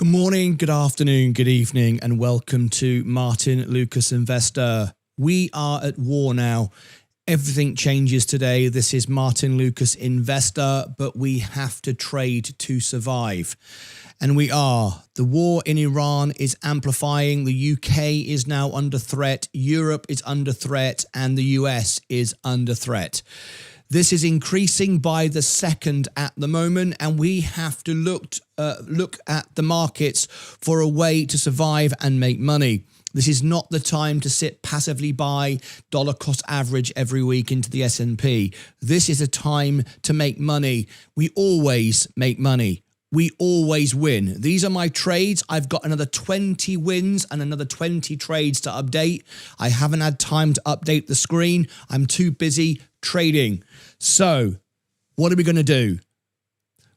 Good morning, good afternoon, good evening, and welcome to Martyn Lucas Investor. We are at war now. Everything changes today. This is Martyn Lucas Investor, but we have to trade to survive. And we are. The war in Iran is amplifying. The UK is now under threat. Europe is under threat, and the US is under threat. This is increasing by the second at the moment, and we have to look at the markets for a way to survive and make money. This is not the time to sit passively buy dollar cost average every week into the S&P. This is a time to make money. We always make money. We always win. These are my trades. I've got another 20 wins and another 20 trades to update. I haven't had time to update the screen. I'm too busy trading. So what are we going to do?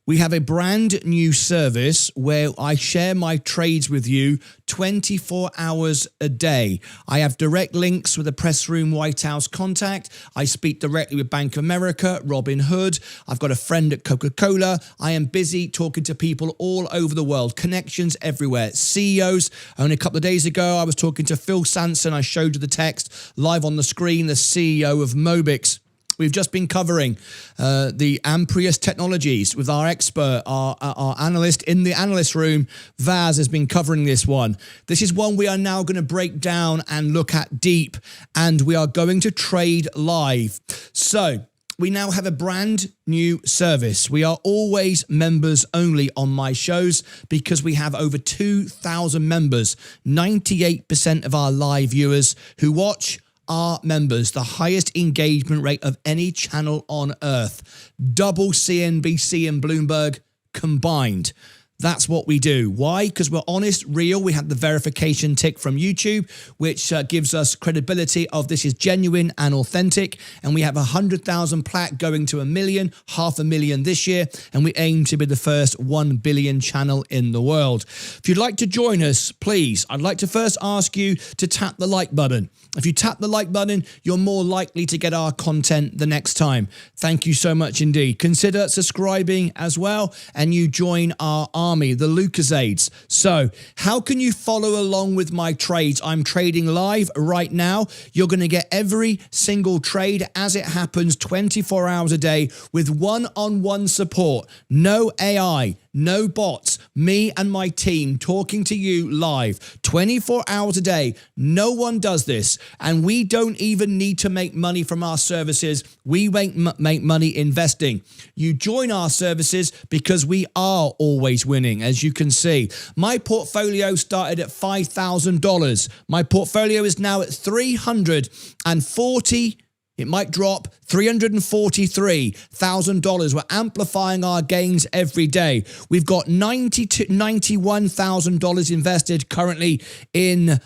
We have a brand new service where I share my trades with you 24 hours a day. I have direct links with the Press Room White House contact. I speak directly with Bank of America, Robin Hood. I've got a friend at Coca-Cola. I am busy talking to people all over the world, connections everywhere, CEOs. Only a couple of days ago, I was talking to Phil Sanson. I showed you the text live on the screen, the CEO of Mobix. We've just been covering the Amprius Technologies with our expert, our analyst in the analyst room. Vaz has been covering this one. This is one we are now going to break down and look at deep, and we are going to trade live. So we now have a brand new service. We are always members only on my shows because we have over 2,000 members, 98% of our live viewers who watch are members, the highest engagement rate of any channel on earth. Double CNBC and Bloomberg combined. That's what we do. Why? Because we're honest, real. We have the verification tick from YouTube, which gives us credibility of this is genuine and authentic. And we have 100,000 plaque going to 1 million, 500,000 this year. And we aim to be the first 1 billion channel in the world. If you'd like to join us, please, I'd like to first ask you to tap the like button. If you tap the like button, you're more likely to get our content the next time. Thank you so much indeed. Consider subscribing as well, and you join our army, the Lucasades. So how can you follow along with my trades? I'm trading live right now. You're going to get every single trade as it happens 24 hours a day with one-on-one support. No AI, no bots, me and my team talking to you live 24 hours a day. No one does this, and we don't even need to make money from our services. We make money investing. You join our services because we are always winning, as you can see. My portfolio started at $5,000. My portfolio is now at $340. It might drop $343,000. We're amplifying our gains every day. We've got $91,000 invested currently in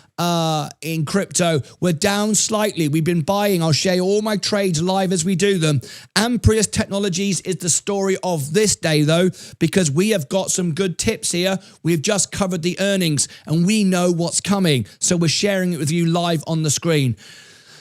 crypto. We're down slightly. We've been buying. I'll share all my trades live as we do them. Amprius Technologies is the story of this day, though, because we have got some good tips here. We've just covered the earnings, and we know what's coming. So we're sharing it with you live on the screen.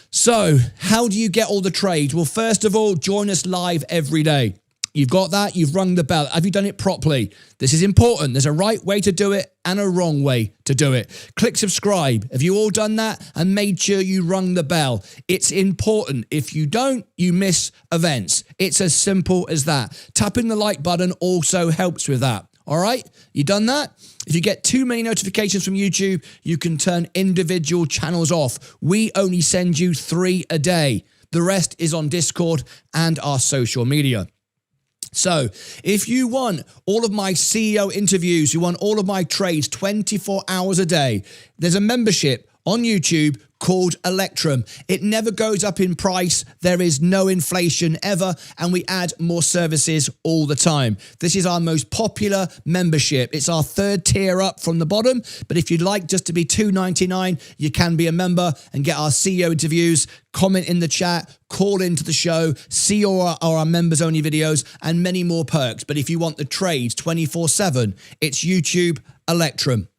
So how do you get all the trades? Well, first of all, join us live every day. You've got that. You've rung the bell. Have you done it properly? This is important. There's a right way to do it and a wrong way to do it. Click subscribe. Have you all done that and made sure you rung the bell? It's important. If you don't, you miss events. It's as simple as that. Tapping the like button also helps with that. All right, you done that? If you get too many notifications from YouTube, you can turn individual channels off. We only send you 3 a day. The rest is on Discord and our social media. So if you want all of my CEO interviews, you want all of my trades 24 hours a day, there's a membership on YouTube called Electrum. It never goes up in price. There is no inflation ever, and we add more services all the time. This is our most popular membership. It's our 3rd tier up from the bottom, but if you'd like just to be $2.99, you can be a member and get our CEO interviews, comment in the chat, call into the show, see all our members only videos, and many more perks. But if you want the trades 24/7, it's YouTube Electrum.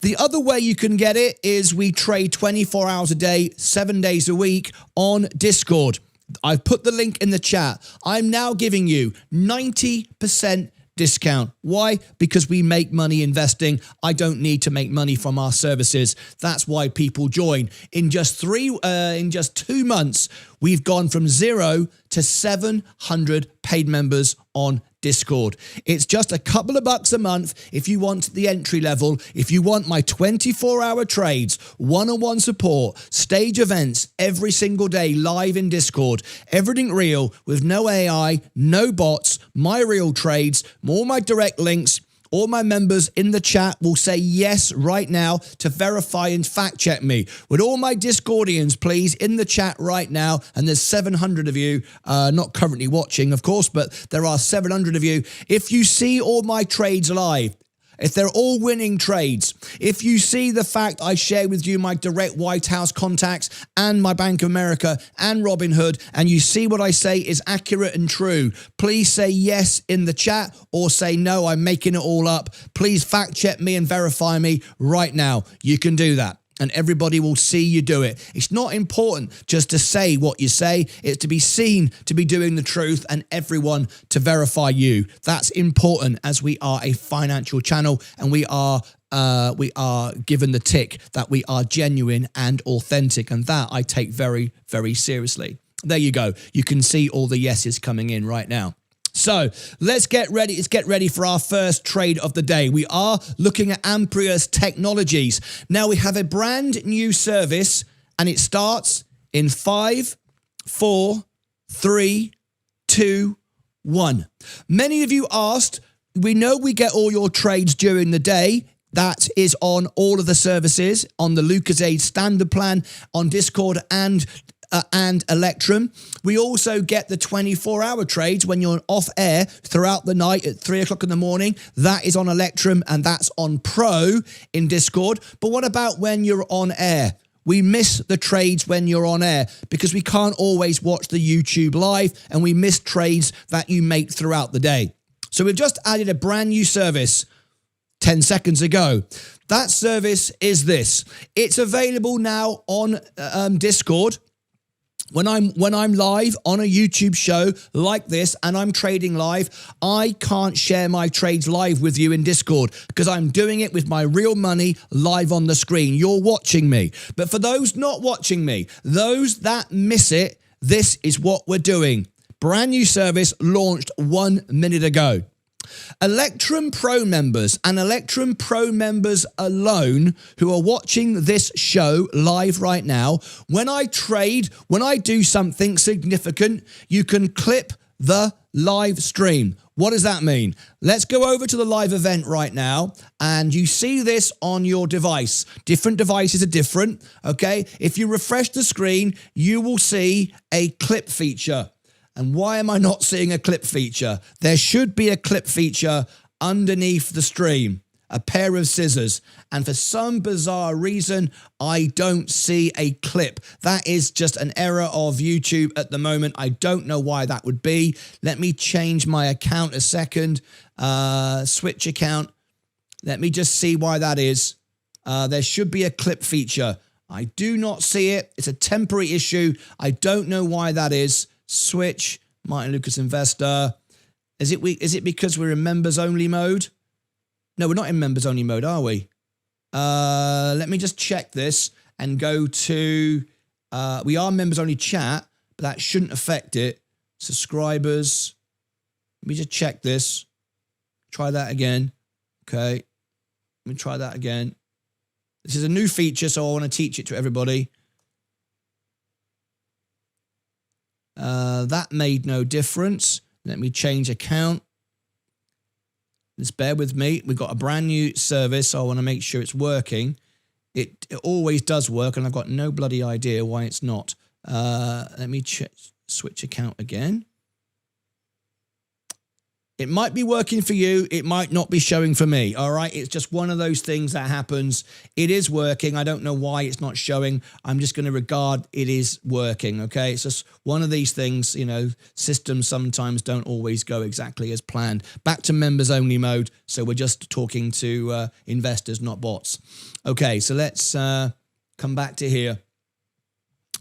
The other way you can get it is we trade 24 hours a day, 7 days a week on Discord. I've put the link in the chat. I'm now giving you 90% discount. Why? Because we make money investing. I don't need to make money from our services. That's why people join. In just 2 months, we've gone from 0 to 700 paid members on Discord. It's just a couple of bucks a month if you want the entry level. If you want my 24-hour trades, one-on-one support, stage events every single day live in Discord, everything real with no AI, no bots, my real trades, all my direct links. All my members in the chat will say yes right now to verify and fact check me. Would all my Discordians please in the chat right now, and there's 700 of you, not currently watching of course, but there are 700 of you. If you see all my trades live, if they're all winning trades, if you see the fact I share with you my direct White House contacts and my Bank of America and Robinhood, and you see what I say is accurate and true, please say yes in the chat or say no, I'm making it all up. Please fact check me and verify me right now. You can do that. And everybody will see you do it. It's not important just to say what you say. It's to be seen to be doing the truth and everyone to verify you. That's important as we are a financial channel and we are given the tick that we are genuine and authentic. And that I take very, very seriously. There you go. You can see all the yeses coming in right now. So let's get ready. Let's get ready for our first trade of the day. We are looking at Amprius Technologies. Now we have a brand new service and it starts in 5, 4, 3, 2, 1. Many of you asked, we know we get all your trades during the day. That is on all of the services, on the Lucozade standard plan, on Discord and Electrum. We also get the 24-hour trades when you're off air throughout the night at 3 o'clock in the morning. That is on Electrum and that's on Pro in Discord. But what about when you're on air? We miss the trades when you're on air because we can't always watch the YouTube live and we miss trades that you make throughout the day. So we've just added a brand new service 10 seconds ago. That service is this. It's available now on Discord. When I'm live on a YouTube show like this and I'm trading live, I can't share my trades live with you in Discord because I'm doing it with my real money live on the screen. You're watching me. But for those not watching me, those that miss it, this is what we're doing. Brand new service launched 1 minute ago. Electrum Pro members and Electrum Pro members alone who are watching this show live right now, when I trade, when I do something significant, you can clip the live stream. What does that mean? Let's go over to the live event right now and you see this on your device. Different devices are different, okay? If you refresh the screen, you will see a clip feature. And why am I not seeing a clip feature? There should be a clip feature underneath the stream, a pair of scissors. And for some bizarre reason, I don't see a clip. That is just an error of YouTube at the moment. I don't know why that would be. Let me change my account a second. Switch account. Let me just see why that is. There should be a clip feature. I do not see it. It's a temporary issue. I don't know why that is. Switch, Martyn Lucas Investor. Is it because we're in members only mode? No, we're not in members only mode, are we? Let me just check this and go to, we are members only chat, but that shouldn't affect it. Subscribers. Let me just check this. Try that again. Okay. Let me try that again. This is a new feature, so I want to teach it to everybody. That made no difference. Let me change account. Just bear with me. We've got a brand new service, so I want to make sure it's working. It always does work, and I've got no bloody idea why it's not. Let me switch account again. It might be working for you. It might not be showing for me. All right. It's just one of those things that happens. It is working. I don't know why it's not showing. I'm just going to regard it is working. Okay. It's just one of these things, you know, systems sometimes don't always go exactly as planned. Back to members only mode. So we're just talking to investors, not bots. Okay. So let's come back to here.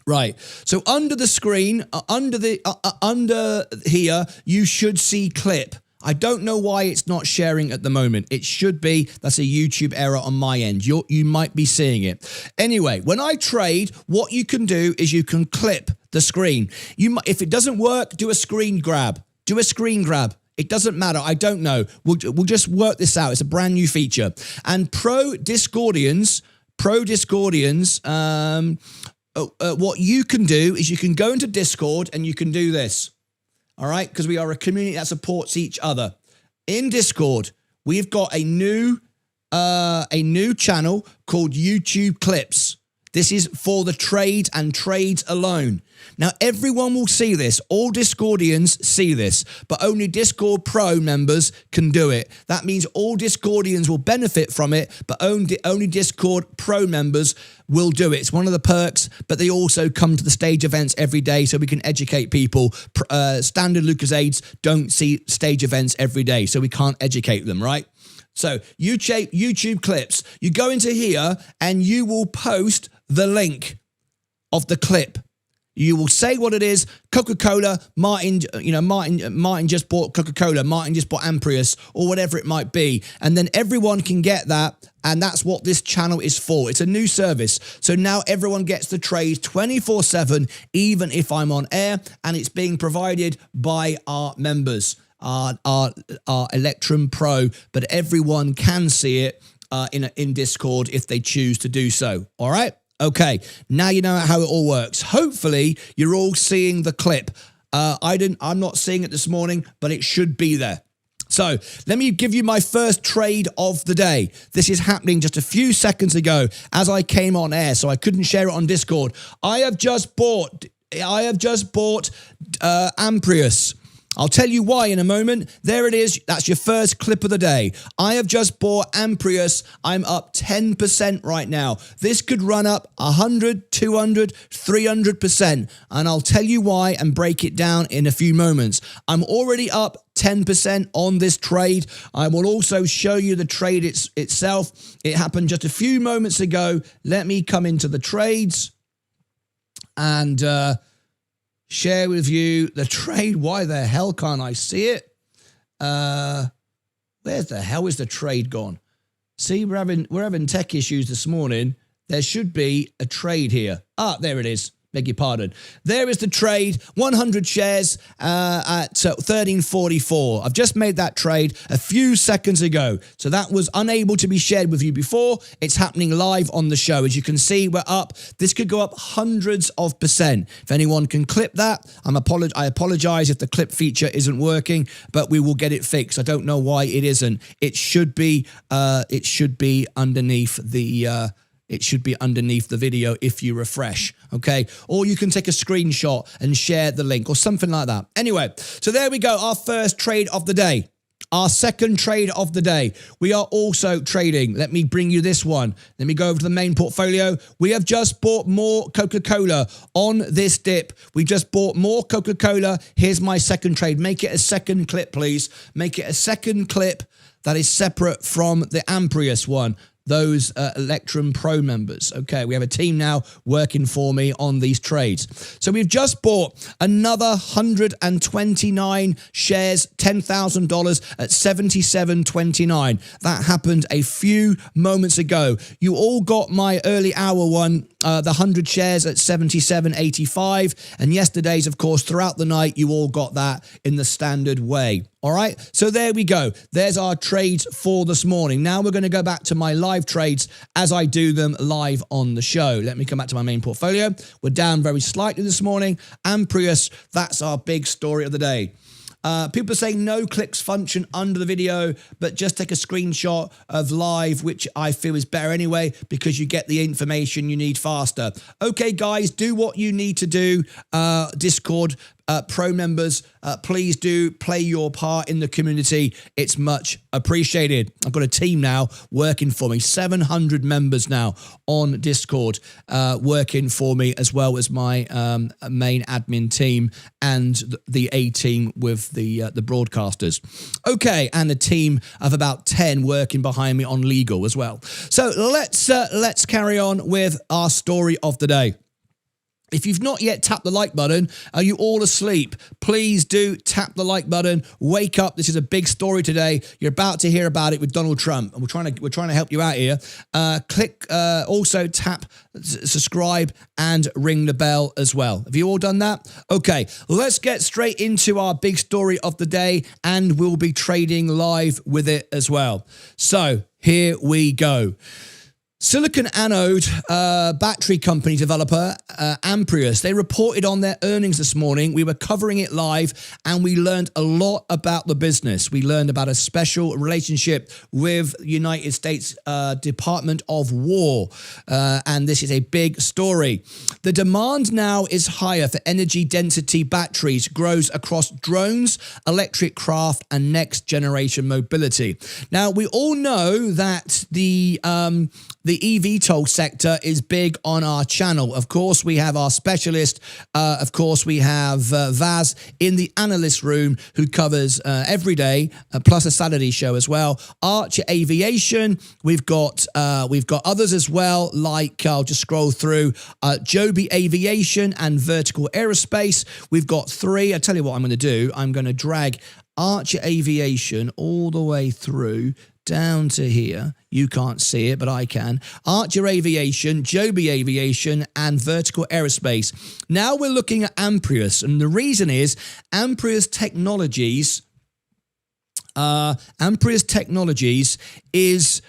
Right. So under the screen, under here, you should see clip. I don't know why it's not sharing at the moment. It should be. That's a YouTube error on my end. You might be seeing it. Anyway, when I trade, what you can do is you can clip the screen. If it doesn't work, do a screen grab. Do a screen grab. It doesn't matter. I don't know. We'll just work this out. It's a brand new feature. And pro Discordians, what you can do is you can go into Discord and you can do this. All right? Because we are a community that supports each other. In Discord, we've got a new channel called YouTube Clips. This is for the trades and trades alone. Now, everyone will see this. All Discordians see this, but only Discord Pro members can do it. That means all Discordians will benefit from it, but only Discord Pro members will do it. It's one of the perks, but they also come to the stage events every day so we can educate people. Standard Lucasades don't see stage events every day, so we can't educate them, right? So YouTube Clips, you go into here and you will post the link of the clip. You will say what it is. Coca-Cola, Martyn just bought Coca-Cola, Martyn just bought Amprius, or whatever it might be. And then everyone can get that. And that's what this channel is for. It's a new service. So now everyone gets the trade 24/7, even if I'm on air. And it's being provided by our members, our Electrum Pro. But everyone can see it in Discord if they choose to do so. All right? Okay, now you know how it all works. Hopefully, you're all seeing the clip. I'm not seeing it this morning, but it should be there. So let me give you my first trade of the day. This is happening just a few seconds ago as I came on air, so I couldn't share it on Discord. I have just bought Amprius. I'll tell you why in a moment. There it is. That's your first clip of the day. I have just bought Amprius. I'm up 10% right now. This could run up 100, 200, 300%. And I'll tell you why and break it down in a few moments. I'm already up 10% on this trade. I will also show you the trade itself. It happened just a few moments ago. Let me come into the trades and share with you the trade. Why the hell can't I see it? Where the hell is the trade gone? See, we're having tech issues this morning. There should be a trade here. Ah, there it is. Beg your pardon. There is the trade, 100 shares at 13.44. I've just made that trade a few seconds ago. So that was unable to be shared with you before. It's happening live on the show. As you can see, we're up. This could go up hundreds of %. If anyone can clip that, I apologize if the clip feature isn't working, but we will get it fixed. I don't know why it isn't. It should be underneath the it should be underneath the video if you refresh, okay? Or you can take a screenshot and share the link or something like that. Anyway, so there we go, our first trade of the day. Our second trade of the day. We are also trading. Let me bring you this one. Let me go over to the main portfolio. We have just bought more Coca-Cola on this dip. We just bought more Coca-Cola. Here's my second trade. Make it a second clip, please. Make it a second clip that is separate from the Amprius one. Those Electrum Pro members. Okay, we have a team now working for me on these trades. So we've just bought another 129 shares, $10,000 at $77.29. That happened a few moments ago. You all got my early hour one, the 100 shares at $77.85. And yesterday's, of course, throughout the night, you all got that in the standard way. All right, so there we go. There's our trades for this morning. Now we're going to go back to my live trades as I do them live on the show. Let me come back to my main portfolio. We're down very slightly this morning. Amprius, that's our big story of the day. People are saying no clicks function under the video, but just take a screenshot of live, which I feel is better anyway, because you get the information you need faster. Okay, guys, do what you need to do. Discord Pro members, please do play your part in the community. It's much appreciated. I've got a team now working for me, 700 members now on Discord working for me, as well as my main admin team and the A team with the broadcasters. Okay, and a team of about 10 working behind me on legal as well. So let's carry on with our story of the day. If you've not yet tapped the like button, are you all asleep? Please do tap the like button. Wake up. This is a big story today. You're about to hear about it with Donald Trump, and we're trying to help you out here. Also tap subscribe and ring the bell as well. Have you all done that? Okay, let's get straight into our big story of the day, and we'll be trading live with it as well. So here we go. Silicon anode battery company developer Amprius, they reported on their earnings this morning. We were covering it live and we learned a lot about the business. We learned about a special relationship with the United States Department of War, and this is a big story. The demand now is higher for energy density batteries, grows across drones, electric craft and next generation mobility. Now we all know that the eVTOL sector is big on our channel. Of course, we have our specialist. Of course, we have Vaz in the analyst room who covers every day, plus a Saturday show as well. Archer Aviation. We've got others as well. Like I'll just scroll through. Joby Aviation and Vertical Aerospace. We've got three. I tell you what I'm going to do. I'm going to drag Archer Aviation all the way through down to here. You can't see it, but I can. Archer Aviation, Joby Aviation, and Vertical Aerospace. Now we're looking at Amprius, and the reason is Amprius Technologies. Amprius Technologies is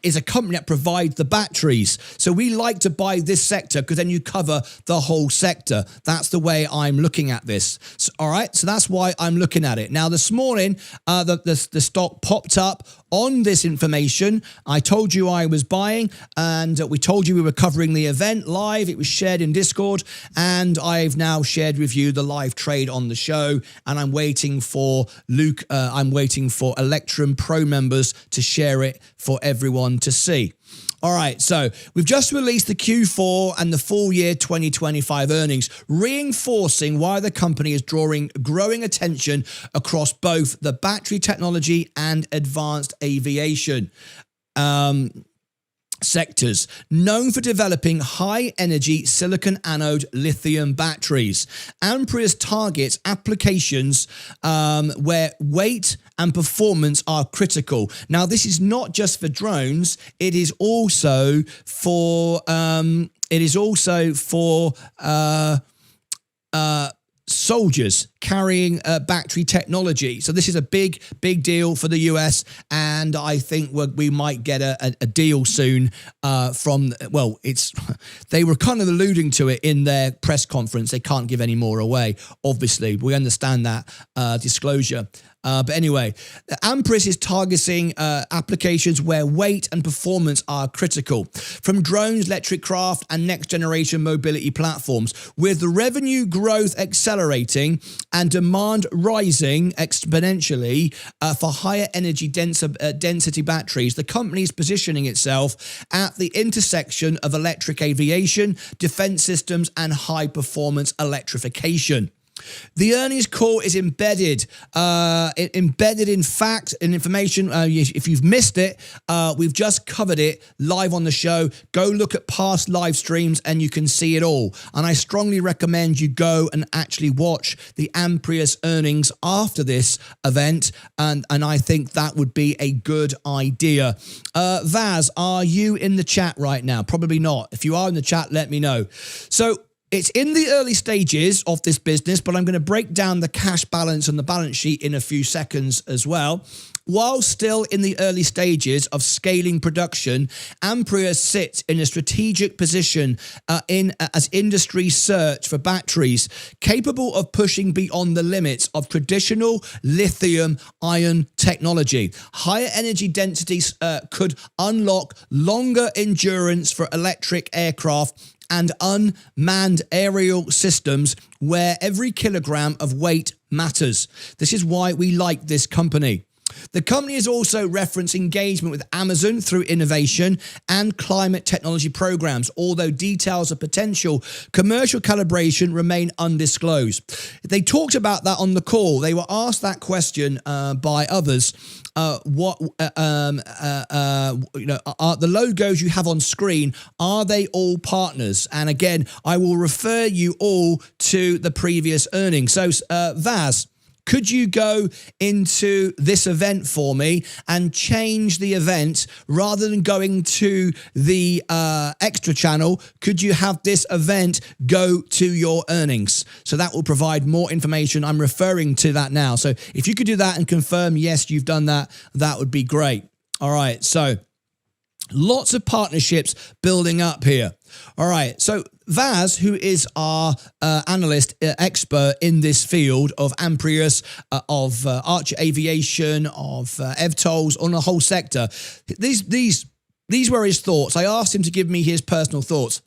is a company that provides the batteries. So we like to buy this sector because then you cover the whole sector. That's the way I'm looking at this. So, all right, so that's why I'm looking at it. Now this morning, the stock popped up on this information. I told you I was buying, and we told you we were covering the event live. It was shared in Discord, and I've now shared with you the live trade on the show, and I'm waiting for Luke, I'm waiting for Electrum Pro members to share it for everyone to see. All right, so we've just released the Q4 and the full year 2025 earnings, reinforcing why the company is drawing growing attention across both the battery technology and advanced aviation sectors, known for developing high-energy silicon anode lithium batteries. Amprius targets applications where weight and performance are critical. Now, this is not just for drones; it is also for soldiers carrying battery technology. So this is a big deal for the US, and I think we might get a deal soon from, well, they were kind of alluding to it in their press conference. They can't give any more away, obviously. We understand that disclosure. But anyway, Amprius is targeting applications where weight and performance are critical, from drones, electric craft, and next-generation mobility platforms. With the revenue growth accelerating and demand rising exponentially for higher energy density batteries, the company is positioning itself at the intersection of electric aviation, defense systems, and high-performance electrification. The earnings call is embedded in fact and information. If you've missed it, we've just covered it live on the show. Go look at past live streams and you can see it all. And I strongly recommend you go and actually watch the Amprius earnings after this event. And I think that would be a good idea. Vaz, are you in the chat right now? Probably not. If you are in the chat, let me know. So, it's in the early stages of this business, but I'm going to break down the cash balance and the balance sheet in a few seconds as well. While still in the early stages of scaling production, Amprius sits in a strategic position as industry search for batteries capable of pushing beyond the limits of traditional lithium-ion technology. Higher energy densities could unlock longer endurance for electric aircraft and unmanned aerial systems where every kilogram of weight matters. This is why we like this company. The company has also referenced engagement with Amazon through innovation and climate technology programs, although details of potential commercial calibration remain undisclosed. They talked about that on the call. They were asked that question by others. Are the logos you have on screen, are they all partners? And again, I will refer you all to the previous earnings. So Vaz, could you go into this event for me and change the event rather than going to the extra channel? Could you have this event go to your earnings? So that will provide more information. I'm referring to that now. So if you could do that and confirm, yes, you've done that, that would be great. All right. So lots of partnerships building up here. All right. So Vaz, who is our analyst, expert in this field of Amprius, of Archer Aviation, of EVTOLs, on the whole sector, these were his thoughts. I asked him to give me his personal thoughts.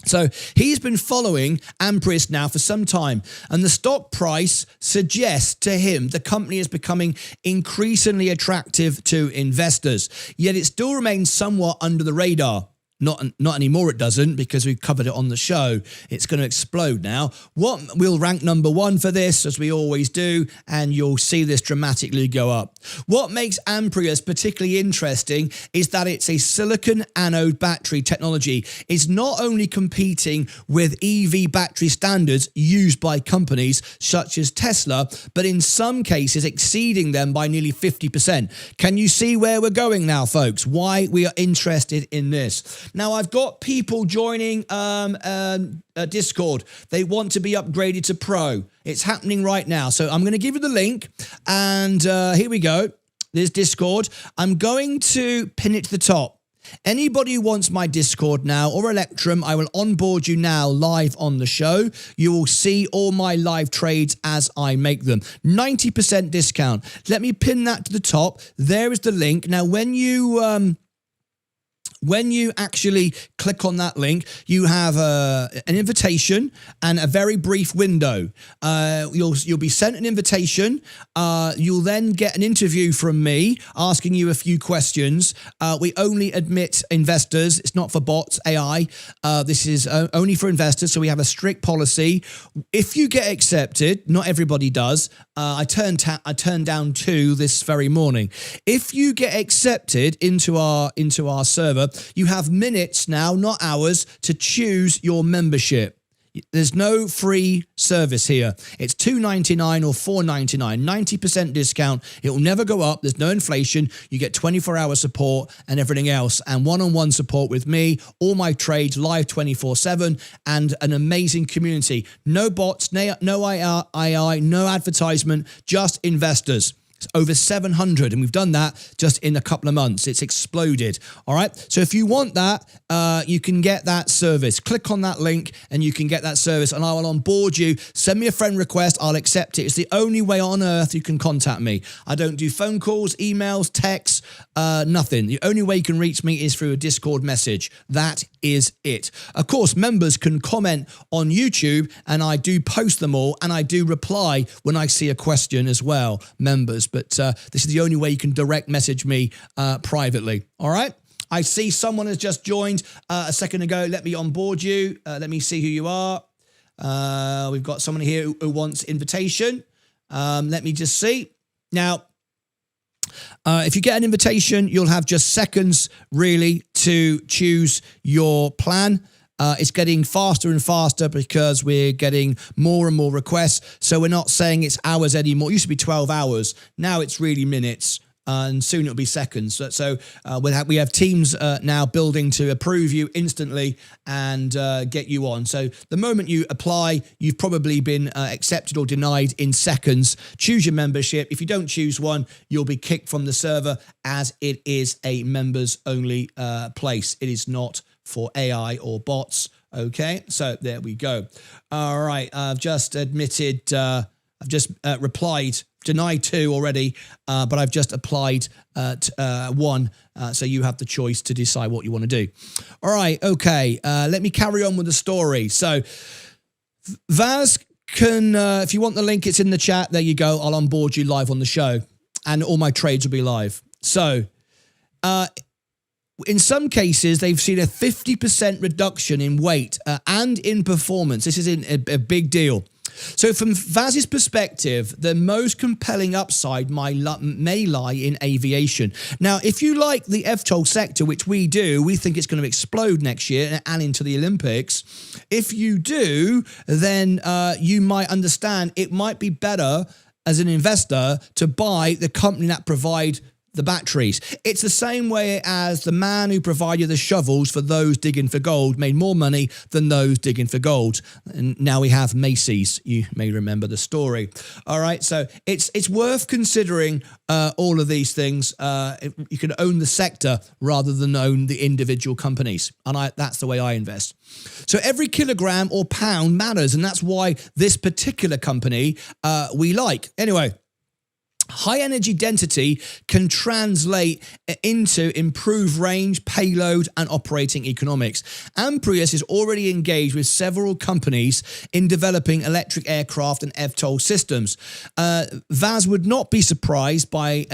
So he's been following Amprius now for some time, and the stock price suggests to him the company is becoming increasingly attractive to investors, yet it still remains somewhat under the radar. Not anymore, it doesn't, because we've covered it on the show. It's going to explode now. We'll rank number one for this, as we always do, and you'll see this dramatically go up. What makes Amprius particularly interesting is that it's a silicon anode battery technology. It's not only competing with EV battery standards used by companies such as Tesla, but in some cases exceeding them by nearly 50%. Can you see where we're going now, folks? Why we are interested in this? Now, I've got people joining Discord. They want to be upgraded to Pro. It's happening right now. So I'm going to give you the link. And here we go. There's Discord. I'm going to pin it to the top. Anybody who wants my Discord now or Electrum, I will onboard you now live on the show. You will see all my live trades as I make them. 90% discount. Let me pin that to the top. There is the link. Now, when you actually click on that link, you have an invitation and a very brief window. You'll be sent an invitation. You'll then get an interview from me asking you a few questions. We only admit investors. It's not for bots, AI. This is only for investors, so we have a strict policy. If you get accepted, not everybody does. I turned down 2 this very morning. If you get accepted into our server, you have minutes now, not hours, to choose your membership. There's no free service here. It's $2.99 or $4.99, 90% discount. It will never go up. There's no inflation. You get 24-hour support and everything else, and one-on-one support with me, all my trades live 24/7, and an amazing community. No bots, no AI, no advertisement, just investors. It's over 700, and we've done that just in a couple of months. It's exploded. All right. So if you want that, you can get that service. Click on that link and you can get that service, and I will onboard you. Send me a friend request. I'll accept it. It's the only way on earth you can contact me. I don't do phone calls, emails, texts, nothing. The only way you can reach me is through a Discord message. That is it. Of course, members can comment on YouTube, and I do post them all, and I do reply when I see a question as well, members. But this is the only way you can direct message me privately. All right. I see someone has just joined a second ago. Let me onboard you. Let me see who you are. We've got someone here who wants invitation. Let me just see. Now, if you get an invitation, you'll have just seconds really to choose your plan. It's getting faster and faster because we're getting more and more requests. So we're not saying it's hours anymore. It used to be 12 hours. Now it's really minutes. And soon it'll be seconds. So we have teams now building to approve you instantly and get you on. So the moment you apply, you've probably been accepted or denied in seconds. Choose your membership. If you don't choose one, you'll be kicked from the server, as it is a members only place. It is not for AI or bots. Okay, so there we go. All right, I've just admitted, I've just replied, denied 2 already, but I've just applied 1. So you have the choice to decide what you want to do. All right, okay, let me carry on with the story. So Vaz can, if you want the link, it's in the chat. There you go. I'll onboard you live on the show. and all my trades will be live. So in some cases, they've seen a 50% reduction in weight and in performance. This is a big deal. So from Vaz's perspective, the most compelling upside may lie in aviation. Now, if you like the eVTOL sector, which we do, we think it's going to explode next year and into the Olympics. If you do, then you might understand it might be better as an investor to buy the company that provide the batteries. It's the same way as the man who provided the shovels for those digging for gold made more money than those digging for gold. And now we have Macy's. You may remember the story. All right, so it's worth considering all of these things. You can own the sector rather than own the individual companies, and that's the way I invest. So every kilogram or pound matters, and that's why this particular company we like. Anyway, high energy density can translate into improved range, payload, and operating economics. Amprius is already engaged with several companies in developing electric aircraft and eVTOL systems. Vaz would not be surprised by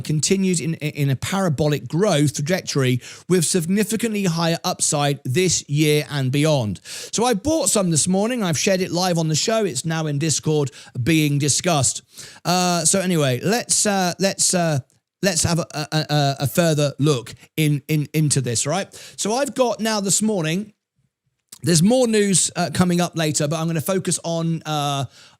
continued in a parabolic growth trajectory with significantly higher upside this year and beyond. So I bought some this morning. I've shared it live on the show. It's now in Discord being discussed. So anyway, let's have a further look into this, right? So I've got now this morning, there's more news coming up later, but I'm going to focus on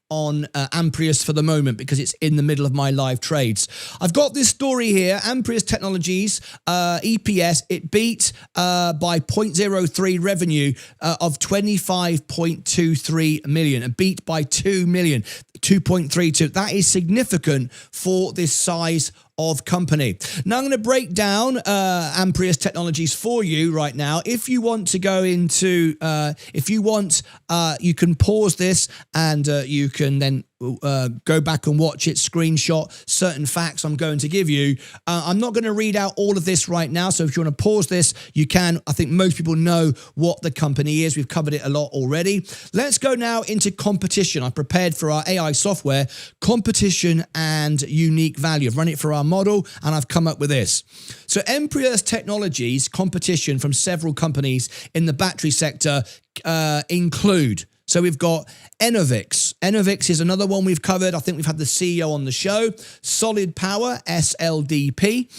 Amprius for the moment because it's in the middle of my live trades. I've got this story here, Amprius Technologies, EPS, it beat by 0.03 revenue of 25.23 million, and beat by 2 million, 2.32. That is significant for this size of company. Now I'm going to break down Amprius Technologies for you right now. If you want to go into, you can pause this and you can then go back and watch it, screenshot certain facts I'm going to give you. I'm not going to read out all of this right now, so if you want to pause this, you can. I think most people know what the company is. We've covered it a lot already. Let's go now into competition. I've prepared for our AI software, competition and unique value. I've run it for our model, and I've come up with this. So Amprius Technologies competition from several companies in the battery sector include, so we've got Enovix. Enovix is another one we've covered. I think we've had the CEO on the show. Solid Power, SLDP.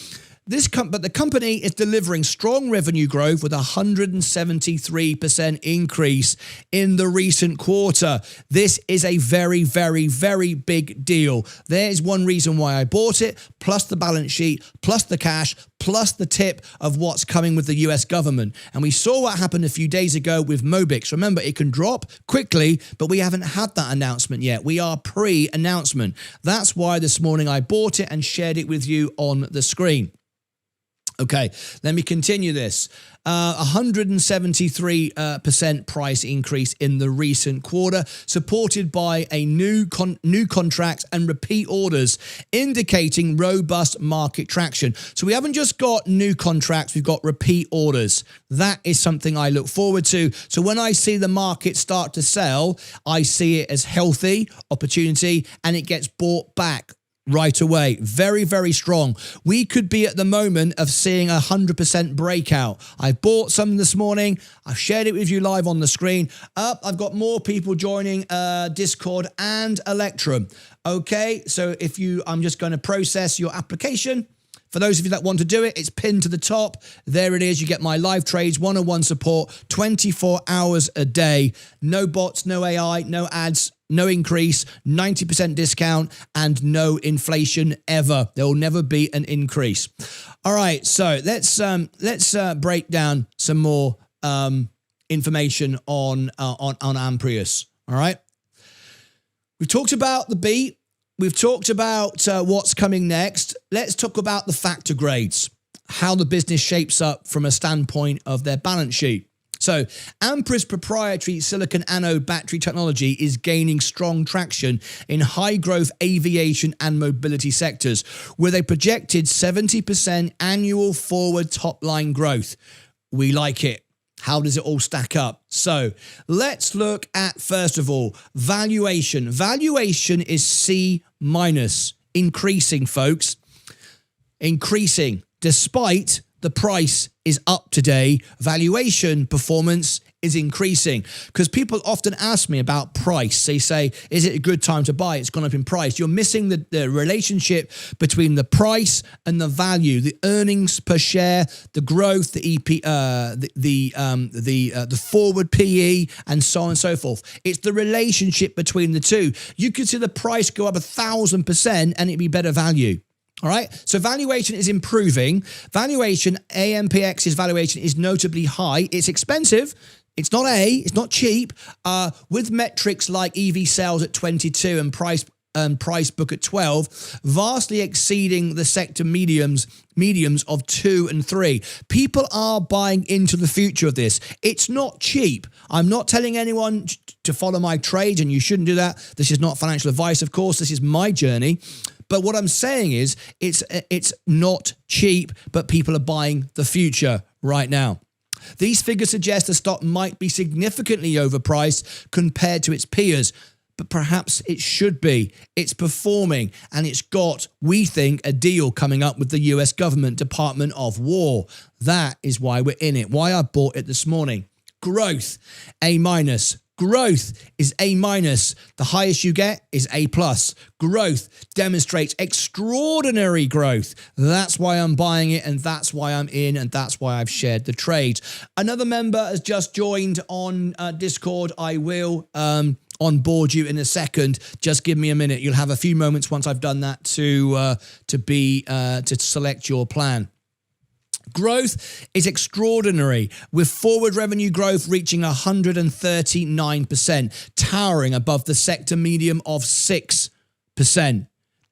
But the company is delivering strong revenue growth with a 173% increase in the recent quarter. This is a very, very, very big deal. There's one reason why I bought it, plus the balance sheet, plus the cash, plus the tip of what's coming with the US government. And we saw what happened a few days ago with Mobix. Remember, it can drop quickly, but we haven't had that announcement yet. We are pre-announcement. That's why this morning I bought it and shared it with you on the screen. Okay, let me continue this. 173% price increase in the recent quarter, supported by a new contracts and repeat orders, indicating robust market traction. So we haven't just got new contracts, we've got repeat orders. That is something I look forward to. So when I see the market start to sell, I see it as healthy opportunity, and it gets bought back right away. Very, very strong. We could be at the moment of seeing 100% breakout. I bought some this morning. I've shared it with you live on the screen. I've got more people joining Discord and Electrum. Okay, so I'm just going to process your application. For those of you that want to do it, it's pinned to the top. There it is. You get my live trades, one-on-one support, 24 hours a day. No bots, no AI, no ads, no increase, 90% discount, and no inflation ever. There will never be an increase. All right, so let's break down some more information on Amprius. All right, we've talked about the beat. We've talked about what's coming next. Let's talk about the factor grades, how the business shapes up from a standpoint of their balance sheet. So Amprius proprietary silicon anode battery technology is gaining strong traction in high growth aviation and mobility sectors with a projected 70% annual forward top line growth. We like it. How does it all stack up? So let's look at, first of all, valuation. Valuation is C- increasing, folks. Increasing. Despite the price is up today, valuation performance is increasing. Because people often ask me about price. They say, is it a good time to buy? It's gone up in price. You're missing the relationship between the price and the value, the earnings per share, the growth, the forward PE, and so on and so forth. It's the relationship between the two. You could see the price go up 1,000% and it'd be better value. All right, so valuation is improving. Valuation, AMPX's valuation is notably high. It's expensive. It's not cheap. With metrics like EV sales at 22 and price book at 12, vastly exceeding the sector mediums of 2 and 3. People are buying into the future of this. It's not cheap. I'm not telling anyone to follow my trade, and you shouldn't do that. This is not financial advice, of course. This is my journey. But what I'm saying is it's not cheap, but people are buying the future right now. These figures suggest the stock might be significantly overpriced compared to its peers, but perhaps it should be. It's performing, and it's got, we think, a deal coming up with the US government Department of War. That is why we're in it, why I bought it this morning. Growth, A-. Growth is A-. The highest you get is A+. Growth demonstrates extraordinary growth. That's why I'm buying it, and that's why I'm in, and that's why I've shared the trade. Another member has just joined on Discord. I will onboard you in a second. Just give me a minute. You'll have a few moments once I've done that to select your plan. Growth is extraordinary, with forward revenue growth reaching 139%, towering above the sector median of 6%.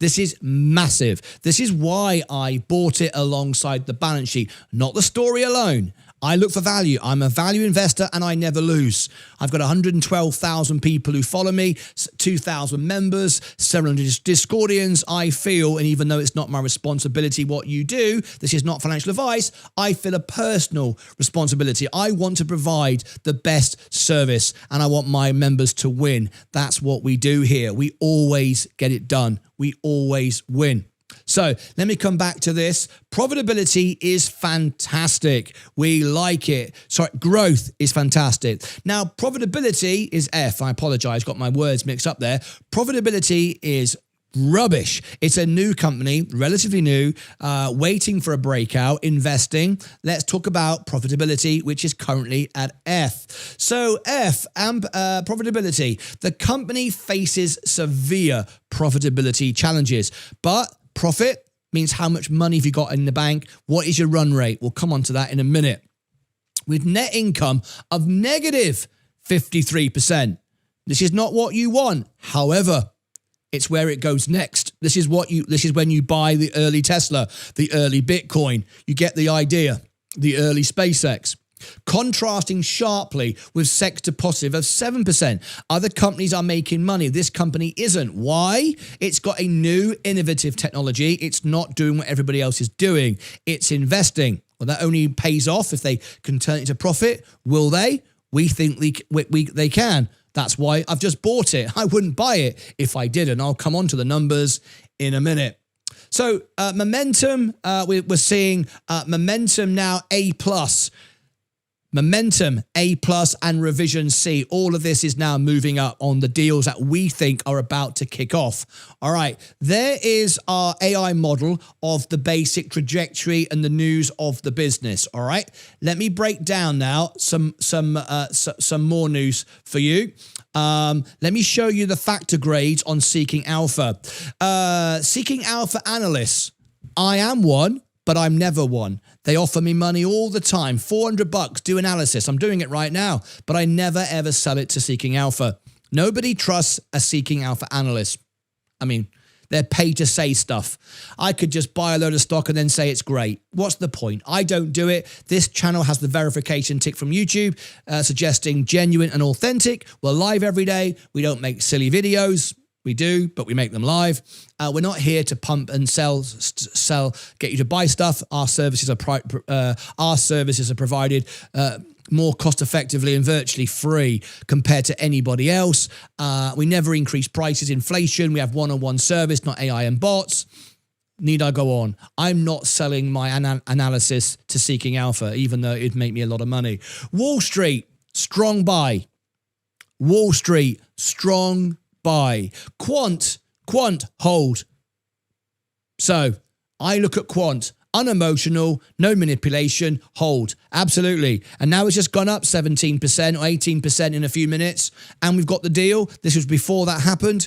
This is massive. This is why I bought it alongside the balance sheet, not the story alone. I look for value. I'm a value investor and I never lose. I've got 112,000 people who follow me, 2,000 members, 700 Discordians. I feel, and even though it's not my responsibility what you do, this is not financial advice, I feel a personal responsibility. I want to provide the best service and I want my members to win. That's what we do here. We always get it done. We always win. So let me come back to this. Profitability is fantastic. We like it. Sorry, growth is fantastic. Now, profitability is F. I apologize, got my words mixed up there. Profitability is rubbish. It's a new company, relatively new, waiting for a breakout, investing. Let's talk about profitability, which is currently at F. So F, profitability. The company faces severe profitability challenges, but profit means how much money have you got in the bank? What is your run rate? We'll come on to that in a minute. With net income of negative 53%. This is not what you want. However, it's where it goes next. This is when you buy the early Tesla, the early Bitcoin. You get the idea. The early SpaceX. Contrasting sharply with sector positive of 7%. Other companies are making money. This company isn't. Why? It's got a new innovative technology. It's not doing what everybody else is doing. It's investing. Well, that only pays off if they can turn it to profit. Will they? We think they can. That's why I've just bought it. I wouldn't buy it if I didn't. I'll come on to the numbers in a minute. So momentum, we're seeing momentum now A+. Momentum, A+, and revision C. All of this is now moving up on the deals that we think are about to kick off. All right, there is our AI model of the basic trajectory and the news of the business. All right, let me break down now some more news for you. Let me show you the factor grades on Seeking Alpha. Seeking Alpha analysts. I am one, but I'm never one. They offer me money all the time, $400, do analysis. I'm doing it right now, but I never ever sell it to Seeking Alpha. Nobody trusts a Seeking Alpha analyst. I mean, they're paid to say stuff. I could just buy a load of stock and then say it's great. What's the point? I don't do it. This channel has the verification tick from YouTube suggesting genuine and authentic. We're live every day. We don't make silly videos. We do, but we make them live. We're not here to pump and sell, get you to buy stuff. Our services are provided more cost effectively and virtually free compared to anybody else. We never increase prices, inflation. We have one-on-one service, not AI and bots. Need I go on? I'm not selling my analysis to Seeking Alpha, even though it'd make me a lot of money. Wall Street, strong buy. Wall Street, strong buy. Quant, hold. So I look at Quant, unemotional, no manipulation, hold. Absolutely. And now it's just gone up 17% or 18% in a few minutes. And we've got the deal. This was before that happened.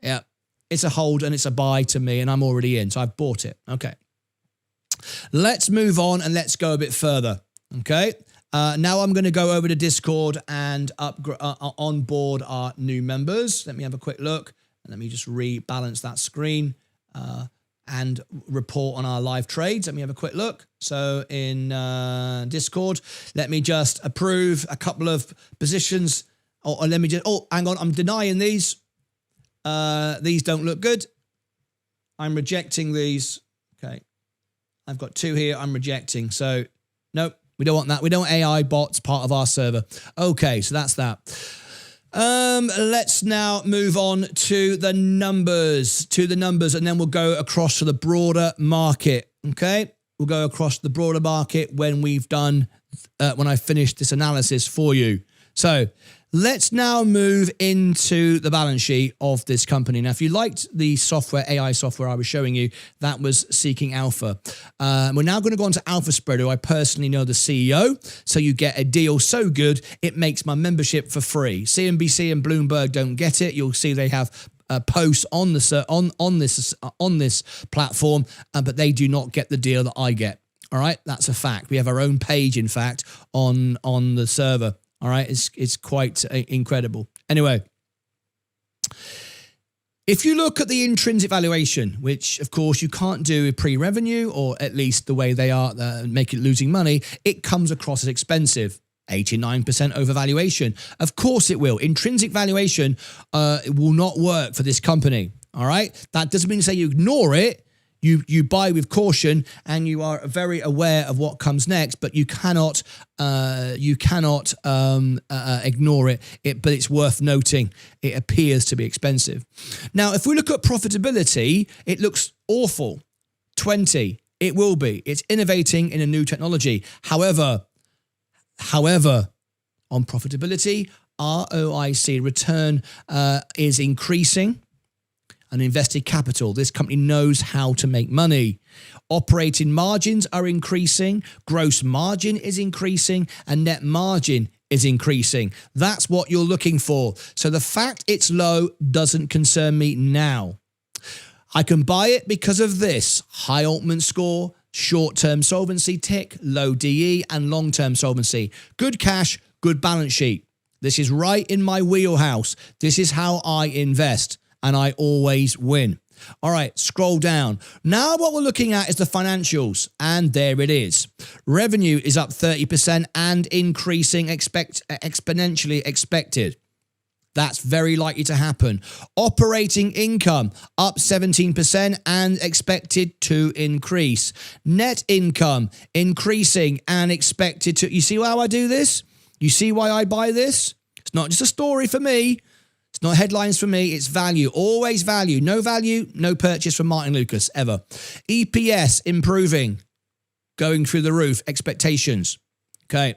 Yeah, it's a hold and it's a buy to me, and I'm already in. So I've bought it. Okay. Let's move on and let's go a bit further. Okay. Now I'm going to go over to Discord and onboard our new members. Let me have a quick look. And let me just rebalance that screen and report on our live trades. Let me have a quick look. So in Discord, let me just approve a couple of positions. Or let me just, hang on, I'm denying these. These don't look good. I'm rejecting these. Okay. I've got two here I'm rejecting. So, nope, we don't want that. We don't want AI bots part of our server. Okay, so that's that. Let's now move on to the numbers, and then we'll go across to the broader market. Okay, we'll go across the broader market when we've done, when I finish this analysis for you. So let's now move into the balance sheet of this company. Now, if you liked the software, AI software I was showing you, that was Seeking Alpha. We're now going to go on to Alpha Spread, who I personally know the CEO. So you get a deal so good, it makes my membership for free. CNBC and Bloomberg don't get it. You'll see they have posts on this platform, but they do not get the deal that I get. All right, that's a fact. We have our own page, in fact, on the server. All right, it's quite incredible. Anyway, if you look at the intrinsic valuation, which of course you can't do pre-revenue, or at least the way they are make it losing money, it comes across as expensive. 89% overvaluation. Of course it will. Intrinsic valuation will not work for this company. All right, that doesn't mean to say you ignore it. You buy with caution and you are very aware of what comes next, but you cannot ignore it. But it's worth noting it appears to be expensive. Now, if we look at profitability, it looks awful. 20, it will be. It's innovating in a new technology. However, on profitability, ROIC, return is increasing. And invested capital. This company knows how to make money. Operating margins are increasing, gross margin is increasing, and net margin is increasing. That's what you're looking for. So the fact it's low doesn't concern me now. I can buy it because of this: high Altman score, short-term solvency tick, low DE, and long-term solvency. Good cash, good balance sheet. This is right in my wheelhouse. This is how I invest. And I always win. All right, scroll down. Now what we're looking at is the financials. And there it is. Revenue is up 30% and increasing exponentially expected. That's very likely to happen. Operating income up 17% and expected to increase. Net income increasing and expected to... You see how I do this? You see why I buy this? It's not just a story for me. It's not headlines for me, it's value. Always value. No value, no purchase from Martyn Lucas, ever. EPS improving, going through the roof, expectations. Okay,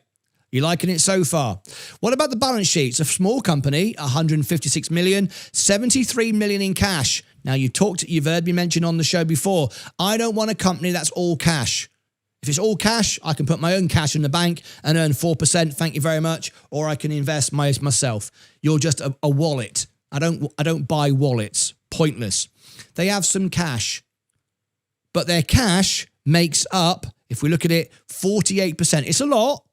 you liking it so far? What about the balance sheet? It's a small company, 156 million, 73 million in cash. Now, you've heard me mention on the show before, I don't want a company that's all cash. If it's all cash, I can put my own cash in the bank and earn 4%, thank you very much, or I can invest myself. You're just a wallet. I don't buy wallets. Pointless. They have some cash, but their cash makes up, if we look at it, 48%. It's a lot.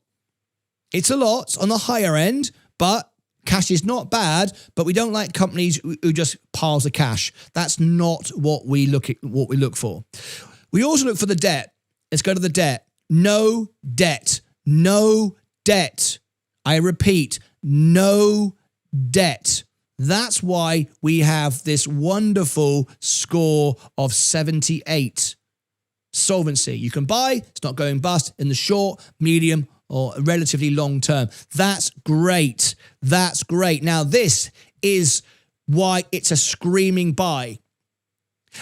It's a lot on the higher end, but cash is not bad, but we don't like companies who just piles of cash. That's not what we look for. We also look for the debt. Let's go to the debt. No debt. No debt. I repeat, no debt. That's why we have this wonderful score of 78. Solvency. You can buy. It's not going bust in the short, medium, or relatively long term. That's great. That's great. Now, this is why it's a screaming buy.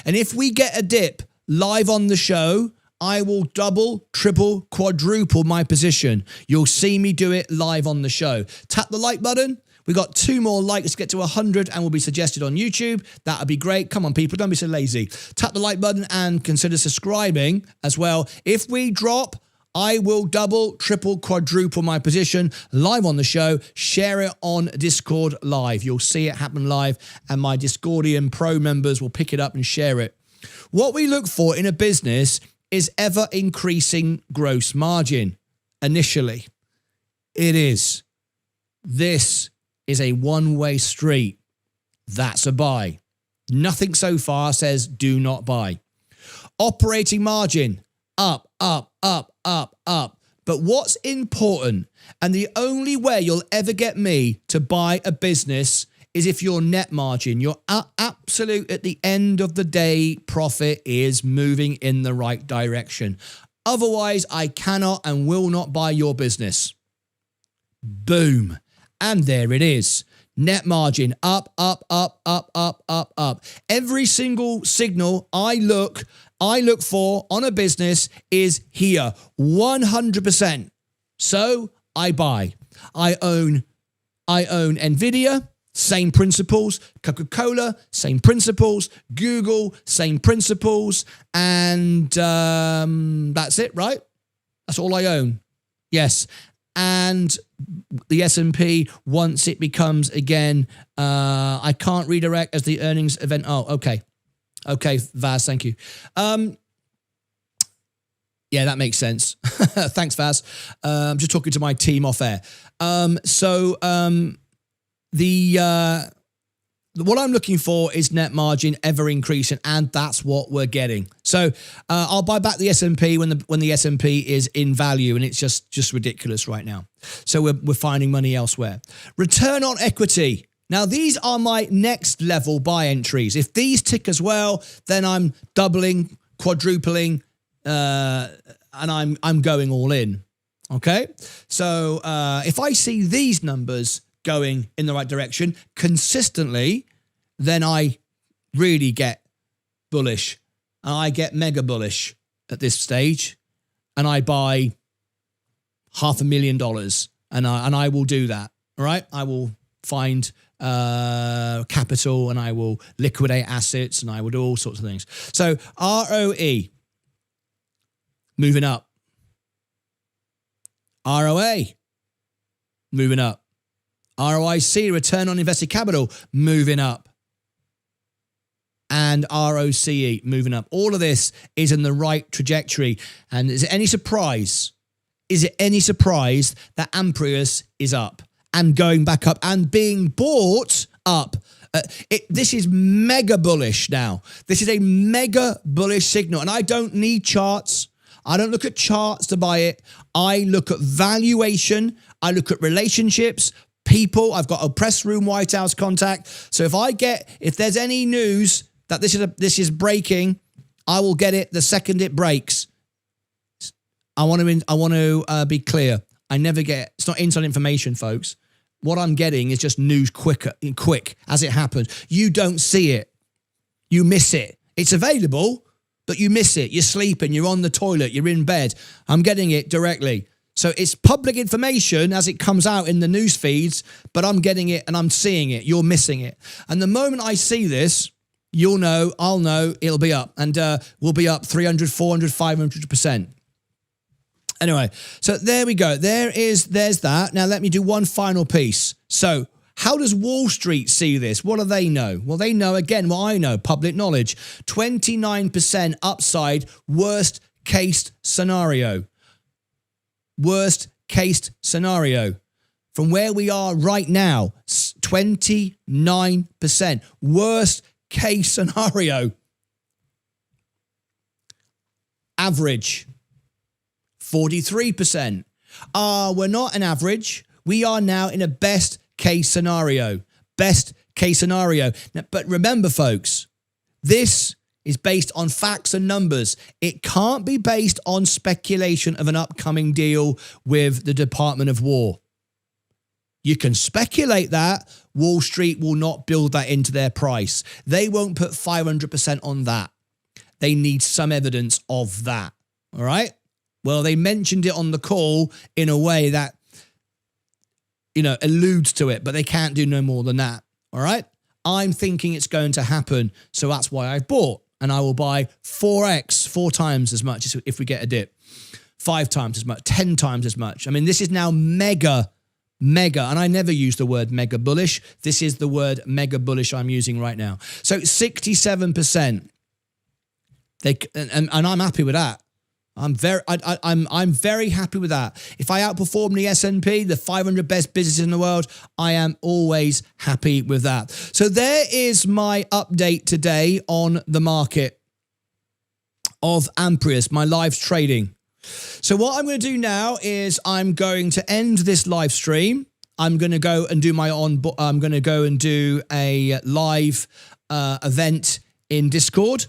And if we get a dip live on the show, I will double, triple, quadruple my position. You'll see me do it live on the show. Tap the like button. We got 2 more likes to get to 100 and will be suggested on YouTube. That would be great. Come on, people, don't be so lazy. Tap the like button and consider subscribing as well. If we drop, I will double, triple, quadruple my position live on the show. Share it on Discord live. You'll see it happen live, and my Discordian Pro members will pick it up and share it. What we look for in a business is ever increasing gross margin. Initially, it is. This is a one-way street. That's a buy. Nothing so far says do not buy. Operating margin, up, up, up, up, up. But what's important, and the only way you'll ever get me to buy a business is if your net margin, your absolute, at the end of the day, profit is moving in the right direction. Otherwise, I cannot and will not buy your business. Boom. And there it is. Net margin, up, up, up, up, up, up, up. Every single signal I look for on a business is here, 100%. So I buy. I own Nvidia, same principles. Coca-Cola, same principles. Google, same principles. And that's it, right? That's all I own. Yes. And the S&P, once it becomes again, I can't redirect as the earnings event. Oh, okay. Okay, Vaz, thank you. Yeah, that makes sense. Thanks, Vaz. I'm just talking to my team off air. What I'm looking for is net margin ever increasing, and that's what we're getting. So I'll buy back the S&P when the S&P is in value, and it's just ridiculous right now. So we're finding money elsewhere. Return on equity. Now, these are my next level buy entries. If these tick as well, then I'm doubling, quadrupling, and I'm going all in. Okay? So if I see these numbers going in the right direction consistently, then I really get bullish. I get mega bullish at this stage, and I buy $500,000, and I will do that. All right, I will find capital, and I will liquidate assets, and I will do all sorts of things. So ROE moving up, ROA moving up. ROIC, return on invested capital, moving up. And ROCE, moving up. All of this is in the right trajectory. And is it any surprise? Is it any surprise that Amprius is up and going back up and being bought up? This is mega bullish now. This is a mega bullish signal. And I don't need charts. I don't look at charts to buy it. I look at valuation. I look at relationships. People, I've got a press room White House contact. So if there's any news that this is breaking, I will get it the second it breaks. I want to be clear. I never get, it's not inside information, folks. What I'm getting is just news quick as it happens. You don't see it. You miss it. It's available, but you miss it. You're sleeping, you're on the toilet, you're in bed. I'm getting it directly. So it's public information as it comes out in the news feeds, but I'm getting it and I'm seeing it. You're missing it. And the moment I see this, you'll know, I'll know, it'll be up. And we'll be up 300, 400, 500%. Anyway, so there we go. There's that. Now let me do one final piece. So how does Wall Street see this? What do they know? Well, they know, again, what I know, public knowledge. 29% upside, worst case scenario. Worst case scenario. From where we are right now, 29%. Worst case scenario. Average, 43%. We're not an average. We are now in a best case scenario. Best case scenario. Now, but remember, folks, this is based on facts and numbers. It can't be based on speculation of an upcoming deal with the Department of War. You can speculate that. Wall Street will not build that into their price. They won't put 500% on that. They need some evidence of that. All right? Well, they mentioned it on the call in a way that, alludes to it, but they can't do no more than that. All right? I'm thinking it's going to happen, so that's why I bought. And I will buy 4x, 4 times as much if we get a dip. 5 times as much, 10 times as much. I mean, this is now mega, and I never use the word mega bullish. This is the word mega bullish I'm using right now. So 67%. And I'm happy with that. I'm very happy with that. If I outperform the S&P, the 500 best businesses in the world, I am always happy with that. So there is my update today on the market of Amprius, my live trading. So what I'm going to do now is I'm going to end this live stream. I'm going to go and do I'm going to go and do a live event in Discord.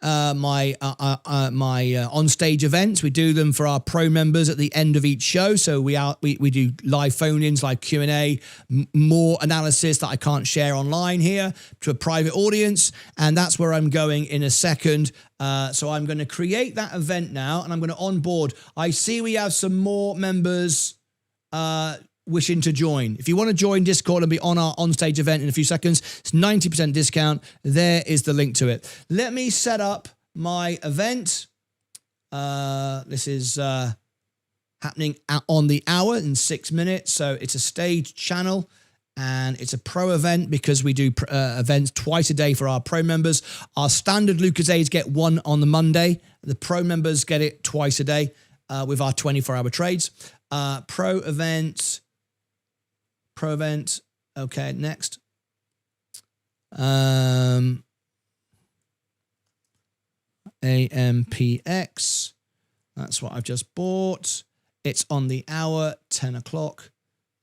My on-stage events. We do them for our pro members at the end of each show. So we do live phone-ins, live Q&A, more analysis that I can't share online here to a private audience. And that's where I'm going in a second. So I'm going to create that event now and I'm going to onboard. I see we have some more members wishing to join. If you want to join Discord and be on our on-stage event in a few seconds, it's 90% discount. There is the link to it. Let me set up my event. This is happening on the hour in 6 minutes. So it's a staged channel and it's a pro event because we do events twice a day for our pro members. Our standard Lucasades get one on the Monday. The pro members get it twice a day with our 24-hour trades. Pro event. Okay, next. AMPX. That's what I've just bought. It's on the hour, 10 o'clock.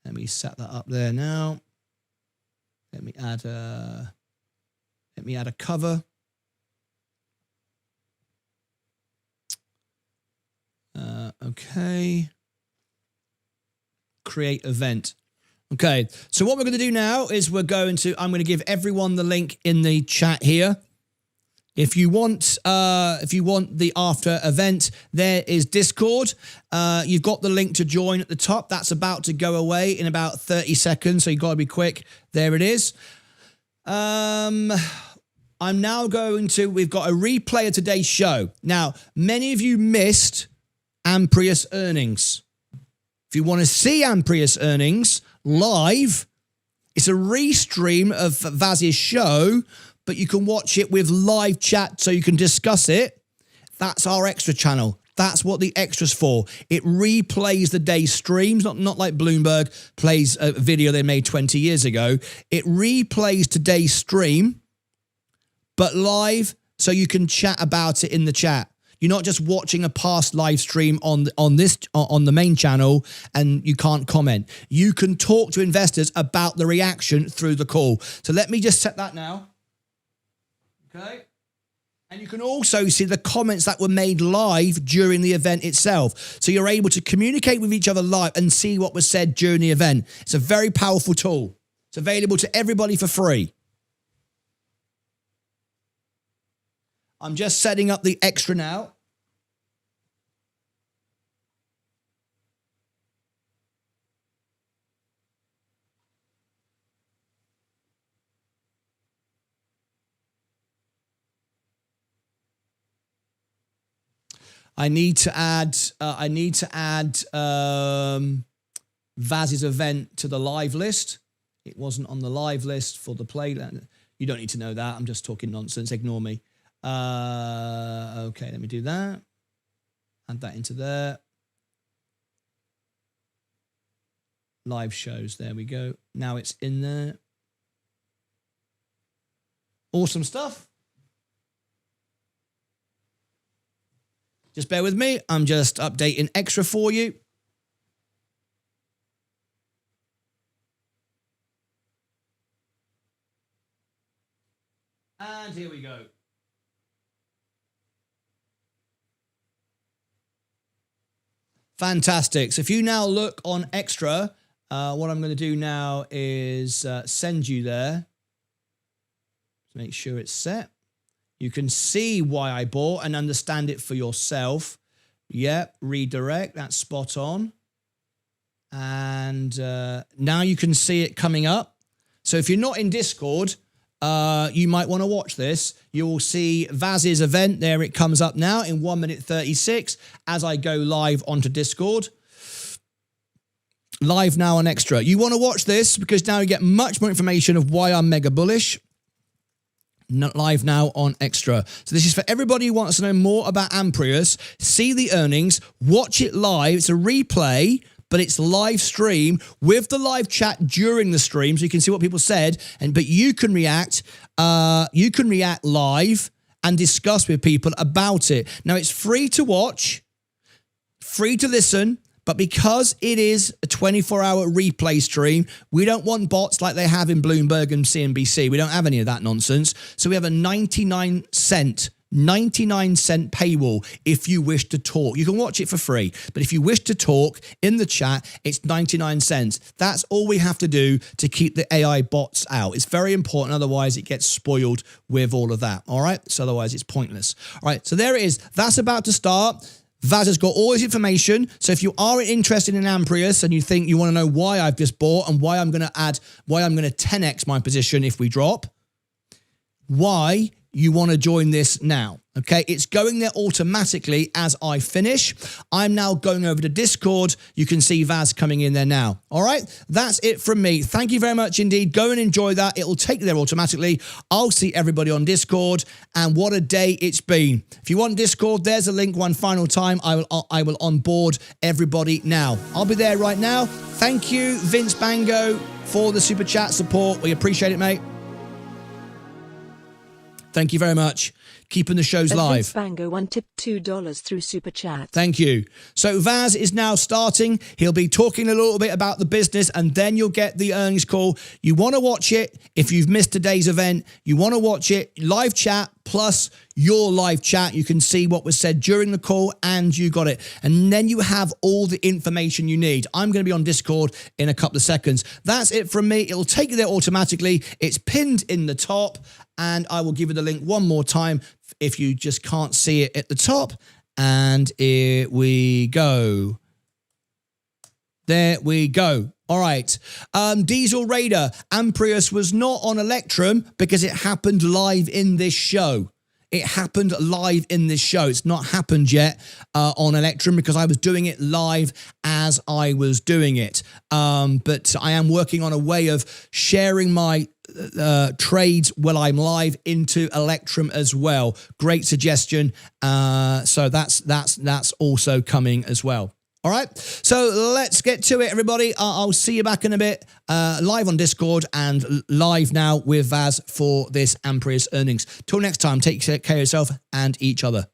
Let me set that up there now. Let me add a cover. Okay. Create event. Okay, so what we're going to do now is I'm going to give everyone the link in the chat here. If you want the after event, there is Discord. You've got the link to join at the top. That's about to go away in about 30 seconds, so you've got to be quick. There it is. I'm now we've got a replay of today's show. Now, many of you missed Amprius earnings. If you want to see Amprius earnings live, it's a restream of Vaz's show, but you can watch it with live chat so you can discuss it. That's our extra channel. That's what the extra's for. It replays the day's streams, not like Bloomberg plays a video they made 20 years ago. It replays today's stream, but live so you can chat about it in the chat. You're not just watching a past live stream on the main channel and you can't comment. You can talk to investors about the reaction through the call. So let me just set that now. Okay. And you can also see the comments that were made live during the event itself. So you're able to communicate with each other live and see what was said during the event. It's a very powerful tool. It's available to everybody for free. I'm just setting up the extra now. I need to add Vaz's event to the live list. It wasn't on the live list for the play. You don't need to know that. I'm just talking nonsense. Ignore me. Okay, let me do that. Add that into there. Live shows. There we go. Now it's in there. Awesome stuff. Just bear with me. I'm just updating extra for you. And here we go. Fantastic. So if you now look on Extra, what I'm going to do now is send you there. Make sure it's set. You can see why I bought and understand it for yourself. Yep, redirect. That's spot on. And now you can see it coming up. So if you're not in Discord, you might want to watch this. You will see Vaz's event. There it comes up now in 1 minute 36 as I go live onto Discord. Live now on Extra. You want to watch this because now you get much more information of why I'm mega bullish. Live now on Extra. So this is for everybody who wants to know more about Amprius. See the earnings, watch it live. It's a replay, but it's live stream with the live chat during the stream, so you can see what people said. But you can react. You can react live and discuss with people about it. Now it's free to watch, free to listen. But because it is a 24-hour replay stream, we don't want bots like they have in Bloomberg and CNBC. We don't have any of that nonsense. So we have a 99-cent paywall if you wish to talk. You can watch it for free. But if you wish to talk in the chat, it's 99 cents. That's all we have to do to keep the AI bots out. It's very important. Otherwise, it gets spoiled with all of that. All right? So otherwise, it's pointless. All right. So there it is. That's about to start. Vaz has got all his information. So if you are interested in Amprius and you think you want to know why I've just bought and why I'm going to 10x my position if we drop, why you want to join this now. Okay, it's going there automatically as I finish. I'm now going over to Discord. You can see Vaz coming in there now. All right, that's it from me. Thank you very much indeed. Go and enjoy that. It will take you there automatically. I'll see everybody on Discord, and what a day it's been. If you want Discord, there's a link one final time. I will onboard everybody now. I'll be there right now. Thank you, Vince Bango, for the super chat support. We appreciate it, mate. Thank you very much. Keeping the shows live. Bango one tip $2 through Super Chat. Thank you. So Vaz is now starting. He'll be talking a little bit about the business, and then you'll get the earnings call. You want to watch it if you've missed today's event. You want to watch it live chat plus your live chat. You can see what was said during the call, and you got it. And then you have all the information you need. I'm going to be on Discord in a couple of seconds. That's it from me. It'll take you there automatically. It's pinned in the top, and I will give you the link one more time if you just can't see it at the top. And here we go. There we go. All right. Diesel Raider. Amprius was not on Electrum because it happened live in this show. It happened live in this show. It's not happened yet on Electrum because I was doing it live as I was doing it. But I am working on a way of sharing my trades while I'm live into Electrum as well. Great suggestion. So that's also coming as well. All right, so let's get to it, everybody. I'll see you back in a bit, live on Discord and live now with Vaz for this Amprius earnings. Till next time, take care of yourself and each other.